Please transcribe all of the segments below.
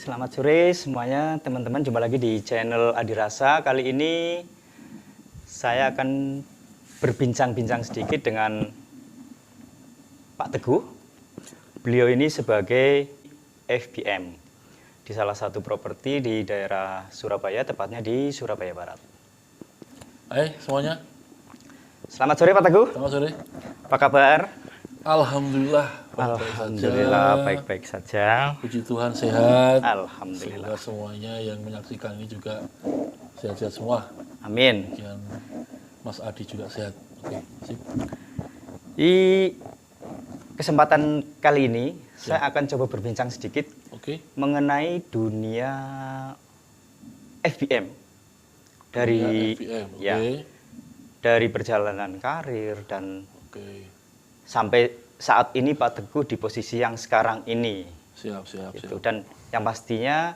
selamat sore semuanya teman-teman. Jumpa lagi di channel Adirasa. Kali ini saya akan berbincang-bincang sedikit dengan Pak Teguh. Beliau ini sebagai FBM di salah satu properti di daerah Surabaya, tepatnya di Surabaya Barat. Hai semuanya. Selamat sore Pak Teguh. Selamat sore. Apa kabar? Alhamdulillah. Alhamdulillah baik-baik saja. Puji Tuhan sehat. Alhamdulillah. Semoga semuanya yang menyaksikan ini juga sehat-sehat semua. Amin. Dan Mas Adi juga sehat. Oke, sip. Di kesempatan kali ini saya akan coba berbincang sedikit mengenai dunia FBM dari FBM, dari perjalanan karir dan sampai saat ini Pak Teguh di posisi yang sekarang ini. Siap. Dan yang pastinya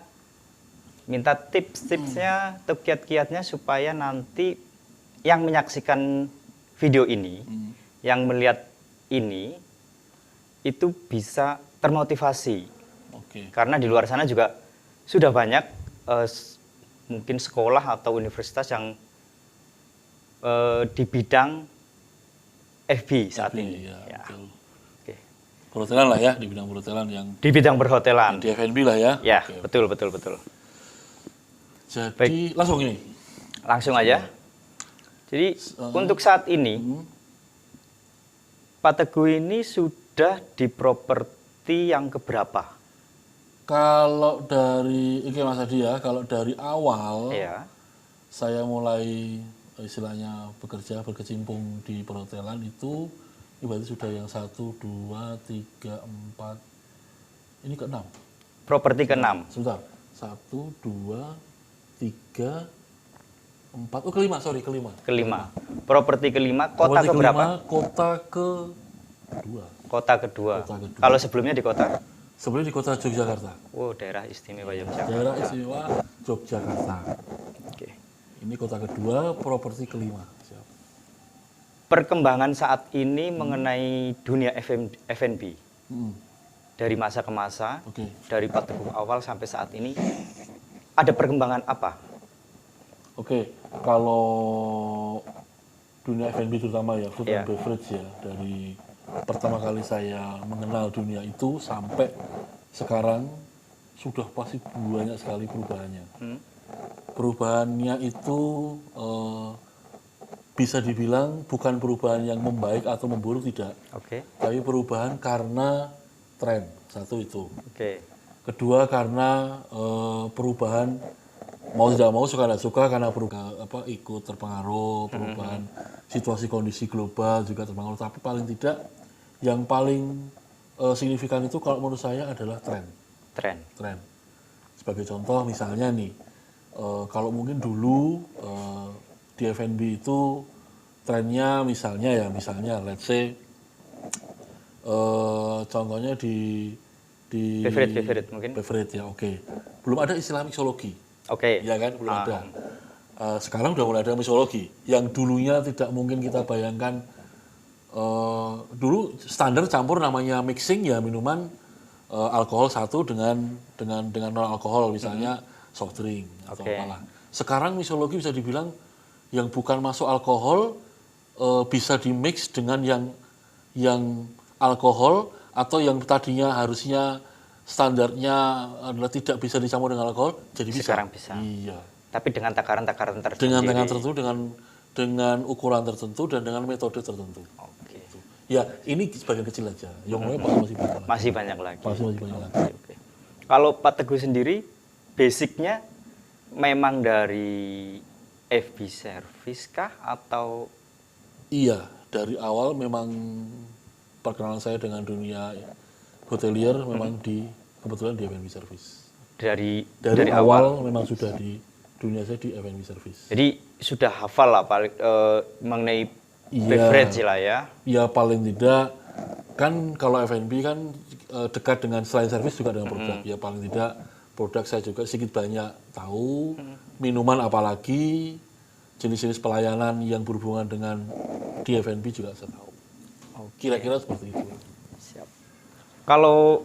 minta tips-tipsnya atau kiat-kiatnya supaya nanti yang menyaksikan video ini, yang melihat ini, itu bisa termotivasi. Karena di luar sana juga sudah banyak mungkin sekolah atau universitas yang di bidang FB saat ini. Ya. Perhotelan lah ya, di bidang perhotelan yang di bidang perhotelan. Di F&B lah ya. Ya, betul. Jadi baik. Langsung aja. Jadi untuk saat ini Pak Teguh ini sudah di properti yang keberapa? Kalau dari Mas Adi ya, kalau dari awal saya mulai istilahnya berkecimpung di perhotelan itu berarti sudah yang 1, 2, 3, 4, ini ke-6. Properti ke-6. Sebentar, 1, 2, 3, 4, kelima. Kelima. Properti kelima, kota keberapa? Kota kedua. Kota kedua. Kalau sebelumnya di kota? Sebelumnya di kota Yogyakarta. Oh, daerah istimewa Yogyakarta. Daerah istimewa Yogyakarta. Oke. Ini kota kedua, properti kelima. Siap. Perkembangan saat ini mengenai dunia F&B dari masa ke masa, dari Pak Teguh awal sampai saat ini, ada perkembangan apa? Kalau dunia F&B terutama ya, food and beverage ya, dari pertama kali saya mengenal dunia itu sampai sekarang sudah pasti banyak sekali perubahannya. Perubahannya itu bisa dibilang bukan perubahan yang membaik atau memburuk, tidak. Tapi perubahan karena tren, satu itu. Kedua karena perubahan mau tidak mau, suka tidak suka, karena ikut terpengaruh perubahan situasi kondisi global juga terpengaruh. Tapi paling tidak yang paling signifikan itu kalau menurut saya adalah tren. Sebagai contoh misalnya nih, kalau mungkin dulu di F&B itu trennya misalnya let's say contohnya di beverage mungkin. Beverage ya, belum ada istilah mixologi. Ya kan, belum ada. Sekarang udah mulai ada mixologi yang dulunya tidak mungkin kita bayangkan. Dulu standar campur namanya mixing ya, minuman alkohol satu dengan non alkohol, misalnya soft drink atau apalah. Sekarang mixologi bisa dibilang yang bukan masuk alkohol bisa di mix dengan yang alkohol, atau yang tadinya harusnya standarnya adalah tidak bisa dicampur dengan alkohol, jadi bisa. Sekarang bisa. Iya. Tapi dengan takaran-takaran tertentu. Dengan tertentu, dengan ukuran tertentu dan dengan metode tertentu. Ya, ini sebagian kecil aja. Yang lain masih banyak lagi. Masih banyak lagi. Kalau Pak Teguh sendiri, basicnya memang dari FB service kah atau? Iya, dari awal memang perkenalan saya dengan dunia hotelier memang kebetulan di F&B service. Dari awal memang sudah di dunia saya di F&B service. Jadi sudah hafal lah mengenai beverage lah ya. Iya, paling tidak kan kalau F&B kan dekat dengan selain service juga dengan produk. Ya paling tidak produk saya juga sedikit banyak tahu, minuman apalagi, jenis-jenis pelayanan yang berhubungan dengan di F&B juga saya tahu. Kira-kira seperti itu. Siap. Kalau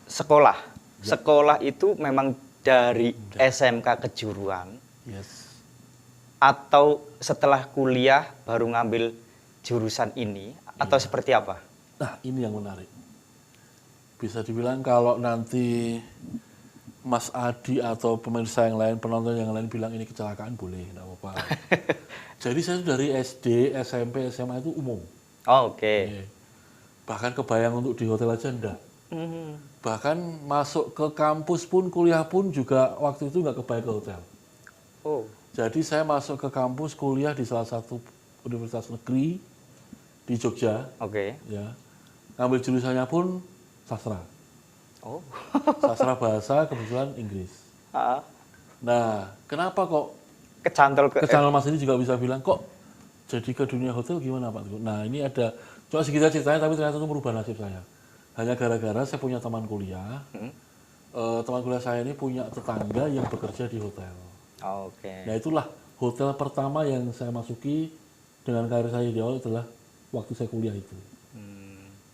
sekolah sekolah itu memang dari SMK kejuruan, atau setelah kuliah baru ngambil jurusan ini, atau seperti apa? Nah, ini yang menarik. Bisa dibilang kalau nanti Mas Adi atau pemirsa yang lain, penonton yang lain bilang ini kecelakaan, boleh, enggak apa-apa. Jadi saya dari SD, SMP, SMA itu umum. Oh, oke. Bahkan kebayang untuk di hotel aja enggak. Bahkan masuk ke kampus pun, kuliah pun juga waktu itu nggak kebayang ke hotel. Oh. Jadi saya masuk ke kampus kuliah di salah satu universitas negeri di Jogja. Oke. Ya. Ngambil jurusannya pun sastra. Oh. Sastra bahasa, kebetulan Inggris. Nah, kenapa kok Kecantol Mas ini juga bisa bilang, kok jadi ke dunia hotel gimana Pak Teguh? Nah, ini ada, cuma segitu ceritanya, tapi ternyata itu merubah nasib saya. Hanya gara-gara saya punya teman kuliah, teman kuliah saya ini punya tetangga yang bekerja di hotel. Oke. Nah, itulah hotel pertama yang saya masuki dengan karir saya di awal adalah waktu saya kuliah itu.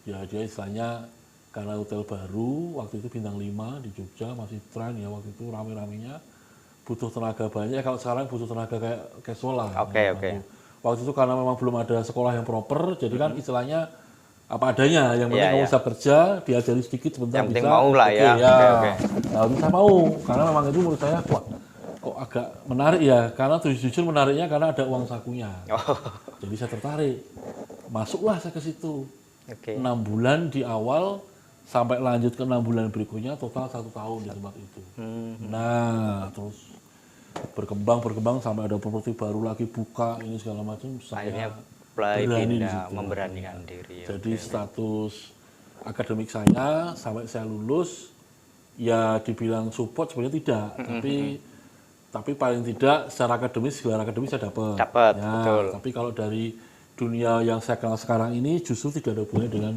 Ya, dia istilahnya karena hotel baru, waktu itu bintang 5 di Jogja, masih tren ya, waktu itu rame-ramenya, butuh tenaga banyak. Kalau sekarang butuh tenaga kayak casual lah. Oke. Waktu itu karena memang belum ada sekolah yang proper, jadi kan istilahnya apa adanya. Yang penting kamu bisa kerja, diajari sedikit sebentar yang bisa. Yang penting mau lah ya. Oke. Nah, bisa mau, karena memang itu menurut saya, wah, kok agak menarik ya. Karena jujur menariknya karena ada uang sakunya. Jadi saya tertarik. Masuklah saya ke situ. 6 bulan di awal, sampai lanjut ke 6 bulan berikutnya, total 1 tahun di tempat itu. Nah, terus berkembang sampai ada properti baru lagi buka ini segala macam. Saya berani memberanikan diri. Jadi status akademik saya sampai saya lulus ya dibilang support sebenarnya tidak, tapi paling tidak secara akademis, gelar akademis saya dapat. Betul. Tapi kalau dari dunia yang saya kenal sekarang ini justru tidak ada hubungannya dengan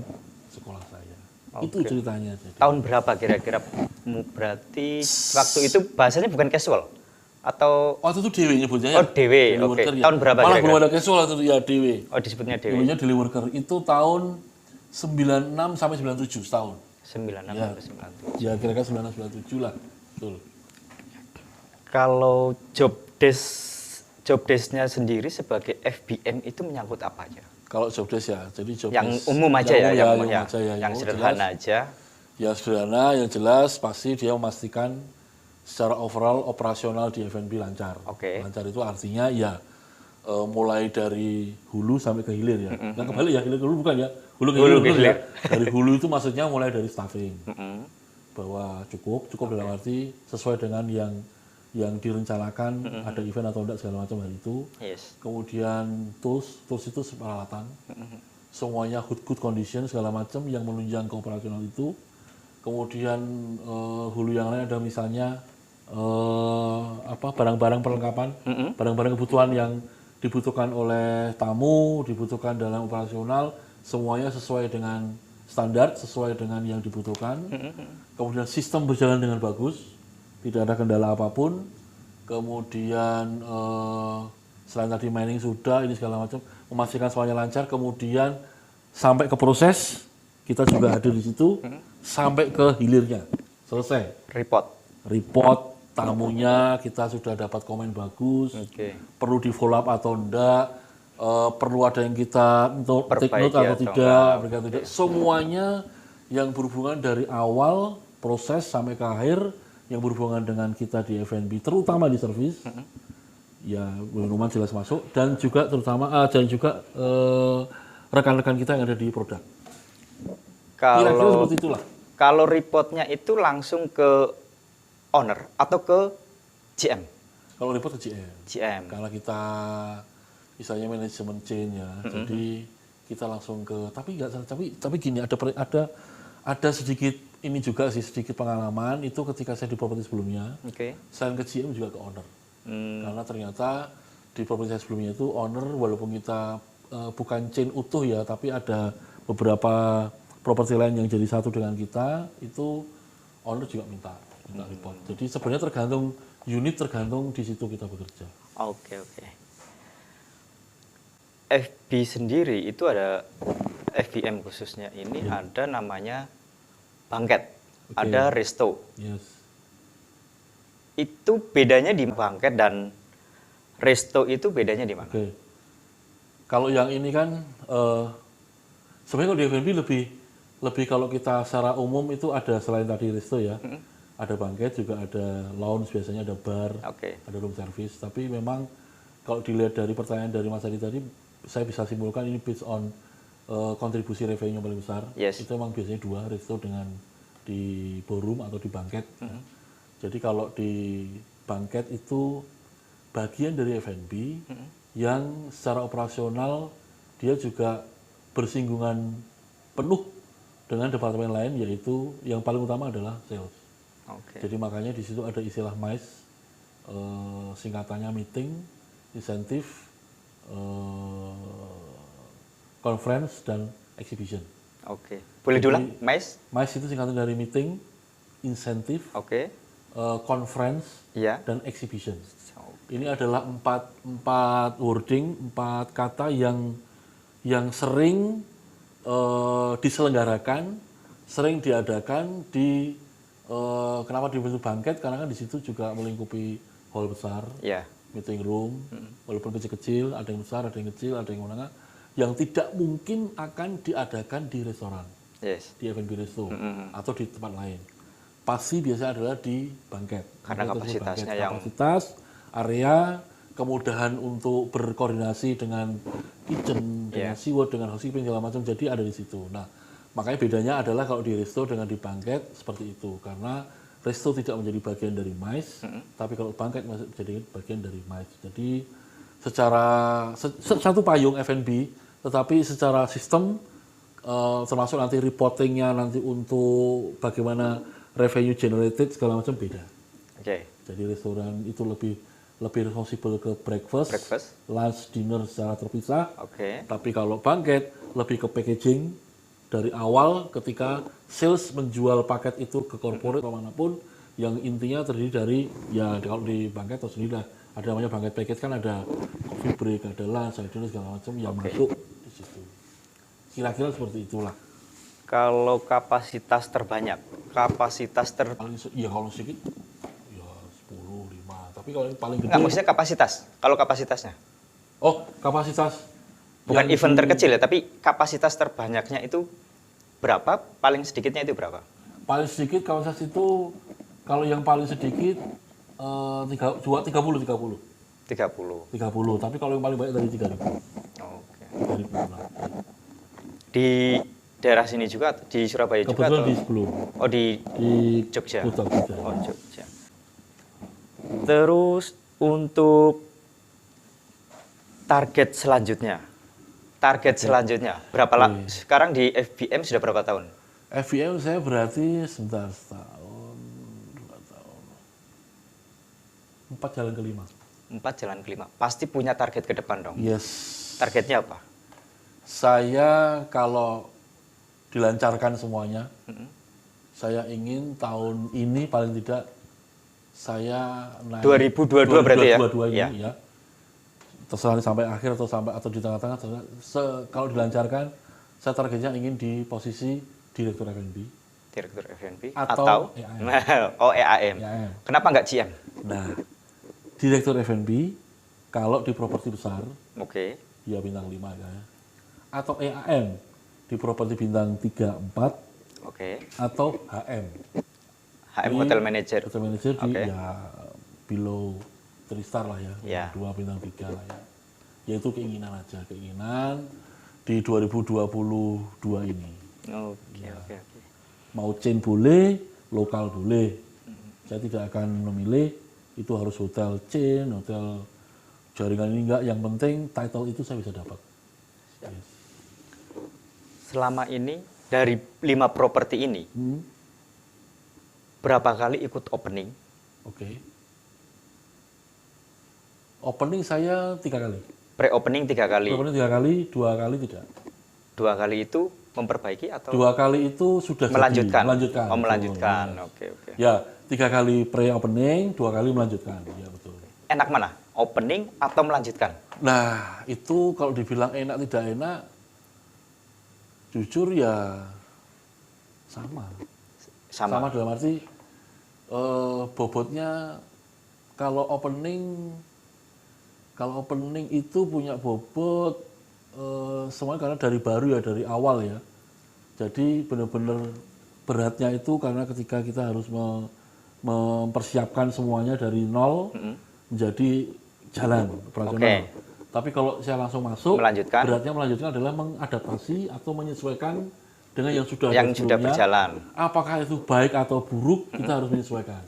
sekolah saya. Itu ceritanya. Jadi. Tahun berapa kira-kira? Berarti waktu itu bahasanya bukan casual? Atau waktu itu DW nyebutnya ya? Oh, DW, oke. Ya. Tahun berapa malah kira-kira? belum ada casual waktu itu ya DW. Oh, disebutnya DW. DW-nya daily worker. Itu tahun 96 sampai 97 setahun. 96 sampai 97. Ya, kira-kira 96 97 lah. Betul. Kalau job desk-nya sendiri sebagai FBM itu menyangkut apa aja? Kalau job desk ya, jadi job yang desk umum aja yang sederhana jelas, aja. Ya sederhana, yang jelas pasti dia memastikan secara overall operasional di F&B lancar. Lancar itu artinya ya mulai dari hulu sampai ke hilir ya. Nggak kebalik ya, hilir ke hulu bukan ya. Hulu ke hilir. Ya. Dari hulu itu maksudnya mulai dari staffing. Bahwa cukup dalam arti sesuai dengan yang direncanakan, ada event atau enggak segala macam hari itu. Kemudian tools itu peralatan. Semuanya good condition segala macam yang menunjang ke operasional itu. Kemudian hulu yang lain ada misalnya barang-barang perlengkapan, barang-barang kebutuhan yang dibutuhkan oleh tamu, dibutuhkan dalam operasional, semuanya sesuai dengan standar, sesuai dengan yang dibutuhkan. Kemudian sistem berjalan dengan bagus, tidak ada kendala apapun. Kemudian selain tadi mining sudah, ini segala macam, memastikan semuanya lancar. Kemudian sampai ke proses, kita juga hadir di situ, sampai ke hilirnya, selesai. Report tamunya, kita sudah dapat komen bagus, perlu di follow up atau enggak, perlu ada yang kita take note atau tidak, semuanya yang berhubungan dari awal proses sampai ke akhir, yang berhubungan dengan kita di F&B, terutama di service, ya minuman jelas masuk, dan juga terutama rekan-rekan kita yang ada di produk. Kira-kira seperti itulah. Kalau reportnya itu langsung ke owner atau ke GM? Kalau report ke GM. Kalau kita misalnya manajemen chain ya, jadi kita langsung ke. Tapi gini, ada sedikit ini juga sih, sedikit pengalaman itu ketika saya di properti sebelumnya. Selain ke GM juga ke owner. Karena ternyata di properti saya sebelumnya itu owner, walaupun kita bukan chain utuh ya, tapi ada beberapa properti lain yang jadi satu dengan kita, itu owner juga minta report. Jadi sebenarnya tergantung unit, tergantung di situ kita bekerja. Oke. FB sendiri itu ada FBM khususnya ini ada namanya bangket. ada resto. Yes. Itu bedanya di bangket dan resto itu bedanya di mana? Oke. Kalau yang ini kan sebenarnya kalau di F&B lebih kalau kita secara umum itu ada selain tadi resto ya, ada bangket juga ada lounge, biasanya ada bar, ada room service. Tapi memang kalau dilihat dari pertanyaan dari Mas Adi tadi, saya bisa simpulkan ini based on kontribusi revenue yang paling besar. Itu memang biasanya dua, resto dengan di ballroom atau di bangket. Jadi kalau di bangket itu bagian dari F&B yang secara operasional dia juga bersinggungan penuh dengan departemen lain, yaitu yang paling utama adalah sales. Jadi makanya di situ ada istilah MICE, singkatannya meeting, insentif, conference, dan exhibition. Boleh diulang, MICE? MICE itu singkatan dari meeting, insentif, conference, dan exhibition. Ini adalah empat wording, 4 kata yang sering diselenggarakan, sering diadakan di kenapa dibentuk bangket, karena kan di situ juga melingkupi hall besar, meeting room, walaupun kecil-kecil, ada yang besar, ada yang kecil, ada yang menengah, yang tidak mungkin akan diadakan di restoran, di F&B resto atau di tempat lain. Pasti biasanya adalah di bangket. Karena kapasitasnya kapasitas, area, kemudahan untuk berkoordinasi dengan kitchen, dengan seaworld, dengan housekeeping segala macam, jadi ada di situ. Nah, makanya bedanya adalah kalau di resto dengan di bangket seperti itu, karena resto tidak menjadi bagian dari MICE, tapi kalau bangket masih menjadi bagian dari MICE. Jadi secara satu payung F&B, tetapi secara sistem termasuk nanti reportingnya nanti untuk bagaimana revenue generated segala macam beda. Jadi restoran itu lebih responsible ke breakfast, lunch, dinner secara terpisah. Tapi kalau bangket lebih ke packaging dari awal ketika sales menjual paket itu ke corporate atau manapun, yang intinya terdiri dari kalau di bangket atau sendiri ada namanya bangket package, kan ada coffee break, ada lunch, ada dinner segala macam yang masuk di situ. Kira-kira seperti itulah. Kalau kapasitas terbanyak, kalau sedikit ya 10, 5. Tapi kalau yang paling gede. Nggak, maksudnya kapasitas. Kalau kapasitasnya. Kapasitas. Bukan event terkecil ya, tapi kapasitas terbanyaknya itu berapa? Paling sedikitnya itu berapa? Paling sedikit kapasitas itu, kalau yang paling sedikit 30. 30. Tapi kalau yang paling banyak dari 3.000. 3.000. Di daerah sini juga, di Surabaya juga atau? Di sebelum. Di Jogja. Jogja. Jogja. Terus untuk target selanjutnya berapa lama? Sekarang di FBM sudah berapa tahun? FBM saya berarti setahun, 2 tahun, 4 jalan ke-5. 4 jalan ke-5. Pasti punya target ke depan dong? Yes. Targetnya apa? Saya kalau dilancarkan semuanya, saya ingin tahun ini paling tidak saya naik 2022 berarti ya? 2022 ini ya. Terserah sampai akhir atau di tengah-tengah. Kalau dilancarkan, saya targetnya ingin di posisi direktur F&B. Direktur F&B atau EAM. EAM. Kenapa nggak GM? Nah, direktur F&B kalau di properti besar, ya bintang 5 ya. Atau EAM di properti bintang 3, 4, atau HM. HM Hotel Manager. Hotel Manager di below 3 star lah ya, 2 bintang 3 lah ya. Yaitu keinginan aja, keinginan di 2022 ini. Mau chain boleh, lokal boleh. Saya tidak akan memilih itu harus hotel chain, hotel jaringan ini enggak. Yang penting title itu saya bisa dapat. Selama ini dari 5 properti ini, berapa kali ikut opening? Opening saya 3 kali. Pre-opening 3 kali? Pre-opening 3 kali, 2 kali tidak. 2 kali itu memperbaiki atau? 2 kali itu sudah melanjutkan. Melanjutkan. Melanjutkan. Ya, 3 kali pre-opening, 2 kali melanjutkan. Ya, betul. Enak mana? Opening atau melanjutkan? Nah, itu kalau dibilang enak tidak enak, jujur ya sama. Sama dalam arti bobotnya kalau opening itu punya bobot semuanya karena dari baru ya, dari awal ya. Jadi benar-benar beratnya itu karena ketika kita harus mempersiapkan semuanya dari nol menjadi jalan operasional. Tapi kalau saya langsung masuk, beratnya melanjutkan adalah mengadaptasi atau menyesuaikan dengan yang sudah berjalan. Apakah itu baik atau buruk, kita harus menyesuaikan.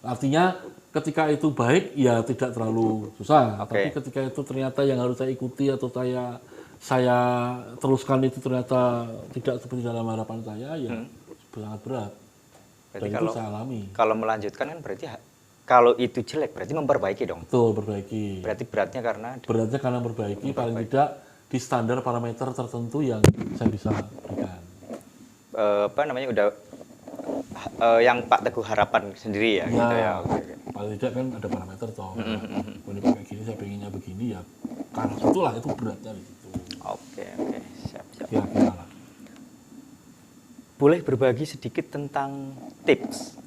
Artinya ketika itu baik, ya tidak terlalu susah. Tapi ketika itu ternyata yang harus saya ikuti atau saya teruskan itu ternyata tidak seperti dalam harapan saya, ya sangat berat. Berarti dan itu saya alami. Kalau melanjutkan kan berarti kalau itu jelek berarti memperbaiki dong. Betul, perbaiki. Berarti beratnya karena memperbaiki, paling tidak di standar parameter tertentu yang saya bisa berikan. Udah yang Pak Teguh harapkan sendiri ya, gitu ya. Paling tidak kan ada parameter toh. Kalau dipakai gini saya pengennya begini ya. Karena itulah itu beratnya di situ. Oke, siap. Kira-kira lah. Boleh berbagi sedikit tentang tips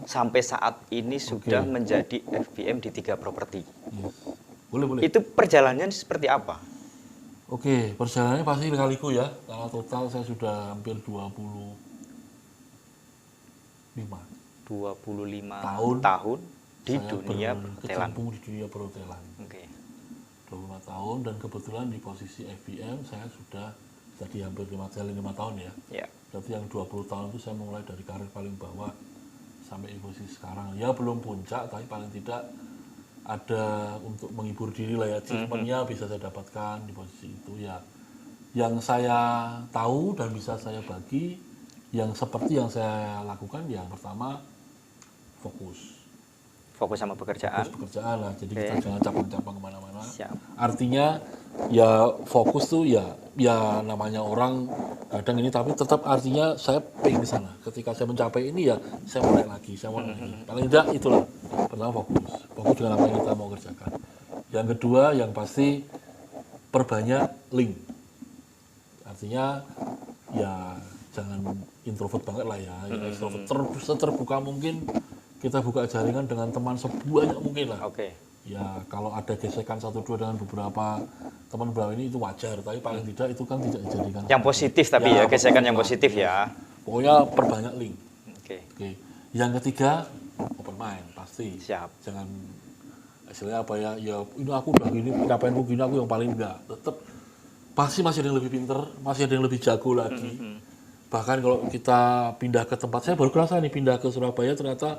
sampai saat ini sudah menjadi FBM di 3 properti. Boleh. Itu perjalanannya seperti apa? Oke, perjalanannya pasti kaliku ya. Karena total saya sudah hampir 25 tahun di dunia perhotelan. Di dunia perhotelan. 25 tahun dan kebetulan di posisi FBM saya sudah jadi hampir 5 tahun ya. Berarti yang 20 tahun itu saya mulai dari karir paling bawah sampai di posisi sekarang. Ya belum puncak, tapi paling tidak ada untuk menghibur diri lah ya. Achievementnya bisa saya dapatkan di posisi itu ya. Yang saya tahu dan bisa saya bagi, yang seperti yang saya lakukan, yang pertama fokus sama pekerjaan lah. Jadi kita jangan cabang-cabang kemana-mana. Artinya ya fokus tuh ya namanya orang kadang ini, tapi tetap artinya saya pengen ke sana. Ketika saya mencapai ini ya saya mulai lagi. Paling tidak itulah. Pertama fokus dengan apa yang kita mau kerjakan. Yang kedua yang pasti perbanyak link. Artinya ya jangan introvert banget lah ya. Extrovert terbuka mungkin. Kita buka jaringan dengan teman sebanyak mungkin lah. Ya kalau ada gesekan 1-2 dengan beberapa teman beberapa ini itu wajar, tapi paling tidak itu kan tidak dijadikan yang positif, tapi ya gesekan yang positif ya. Pokoknya perbanyak link. Yang ketiga open mind pasti. Jangan istilahnya apa ya ini aku udah gini, ngapain gini, aku yang paling enggak. Tetap pasti masih ada yang lebih pinter, masih ada yang lebih jago lagi. Bahkan kalau kita pindah ke tempat, saya baru kerasa nih pindah ke Surabaya ternyata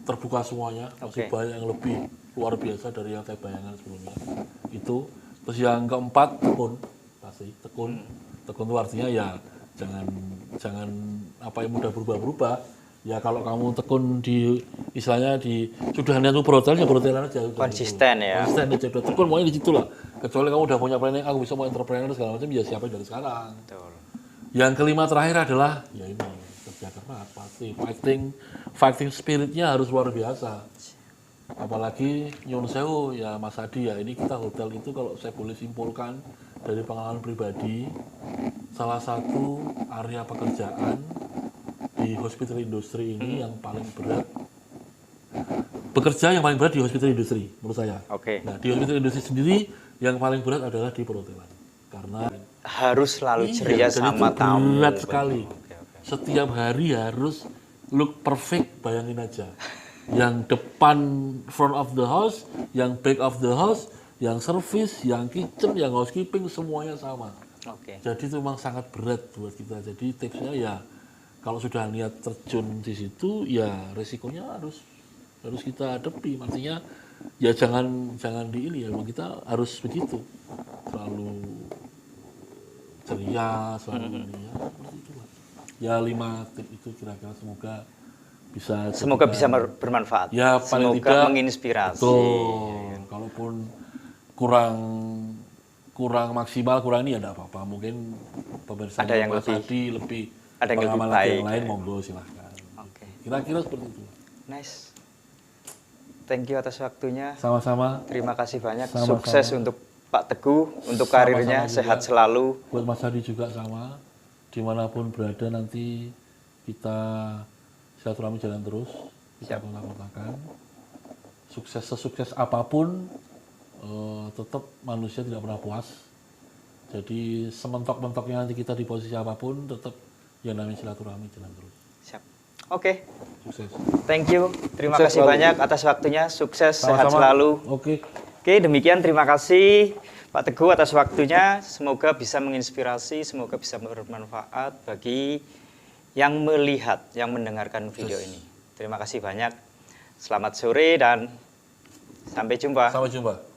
terbuka semuanya, masih banyak yang lebih luar biasa dari yang saya bayangkan sebelumnya. Itu. Terus yang keempat tekun itu artinya ya jangan apa yang mudah berubah-berubah. Ya kalau kamu tekun di istilahnya sudah niat perhotelan ya perhotelan aja. Konsisten aja, tekun maunya di situ lah. Kecuali kamu udah punya planning, aku bisa mau entrepreneur segala macam, ya siapa dari sekarang. Betul. Yang kelima terakhir adalah ya ini kerja keras pasti, fighting spiritnya harus luar biasa. Apalagi nyun sewu ya Mas Adi ya, ini kita hotel itu kalau saya boleh simpulkan dari pengalaman pribadi, salah satu area pekerjaan di hospital industri ini yang paling berat. Bekerja yang paling berat di hospital industri menurut saya. Nah di hospital industri sendiri yang paling berat adalah di perhotelan. Karena harus selalu ceria sama tamu. Berat sekali. Setiap hari harus look perfect, bayangin aja. Yang depan front of the house, yang back of the house, yang service, yang kitchen, yang housekeeping semuanya sama. Jadi itu memang sangat berat buat kita. Jadi tipsnya ya kalau sudah niat terjun di situ ya resikonya harus kita hadapi. Artinya ya jangan di ini ya, memang kita harus begitu. Selalu ceria, selalu ini ya, seperti itulah. Ya 5 tip itu kira-kira semoga bisa bermanfaat. Ya paling tidak menginspirasi. Betul. Kalaupun kurang maksimal, kurang ini ya tidak apa-apa. Mungkin pemirsa ada yang lebih ada yang lebih baik. Yang lain monggo silahkan. Kira-kira seperti itu. Nice. Thank you atas waktunya. Sama-sama. Terima kasih banyak. Sukses untuk Pak Teguh, untuk karirnya, sehat selalu. Buat Mas Hadi juga sama, dimanapun berada nanti kita silaturahmi jalan terus, kita kontak-kontakan. Sesukses apapun, tetap manusia tidak pernah puas. Jadi sementok-mentoknya nanti kita di posisi apapun, tetap yang namanya silaturahmi jalan terus. Siap. Oke. Sukses. Thank you. Terima Sukses kasih selalu. banyak atas waktunya. Sukses, Sama-sama. sehat selalu. Oke. Oke, demikian terima kasih Pak Teguh atas waktunya. Semoga bisa menginspirasi, semoga bisa bermanfaat bagi yang melihat, yang mendengarkan video ini. Terima kasih banyak. Selamat sore dan sampai jumpa. Sampai jumpa.